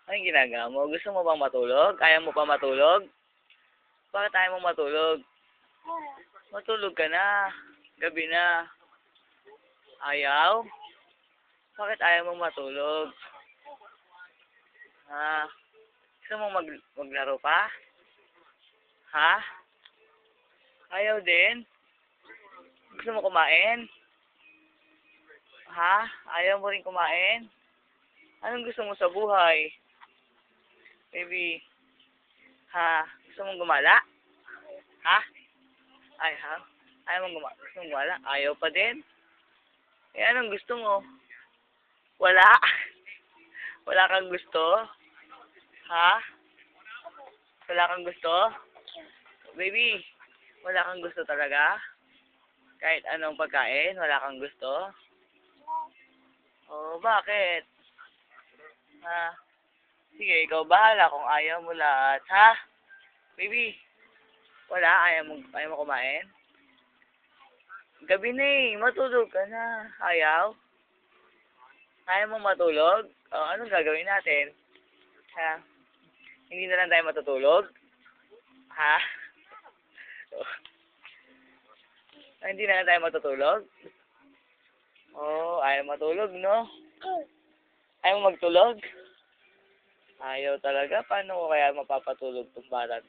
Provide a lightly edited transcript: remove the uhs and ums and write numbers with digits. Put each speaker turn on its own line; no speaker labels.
Anong ginagawa mo? Gusto mo bang matulog? Kaya mo pa matulog? Bakit ayaw mo matulog? Matulog ka na. Gabi na. Ayaw? Bakit ayaw mo matulog? Ha? Gusto mo maglaro pa? Ha? Ayaw din? Gusto mo kumain? Ha? Ayaw mo rin kumain? Anong gusto mo sa buhay? Baby, ha? Gusto mong gumala? Ha? Ayaw mong gusto mong gumala? Ayaw pa din? Eh, anong gusto mo? Wala? Wala kang gusto? Ha? Wala kang gusto? Baby, wala kang gusto talaga? Kahit anong pagkain, wala kang gusto? Oh, bakit? Ha? Sige, ikaw bahala kung ayaw mo lahat, ha? Baby, wala? Ayaw mo kumain? Gabi na eh, matulog ka na. Ayaw? Ayaw mo matulog? Oh, anong gagawin natin? Ha? Hindi na lang tayo matutulog? Ha? Hindi na lang tayo matutulog? Oh, ayaw matulog, no? Ayaw magtulog? Ayaw talaga. Paano ko kaya mapapatulog tong bata?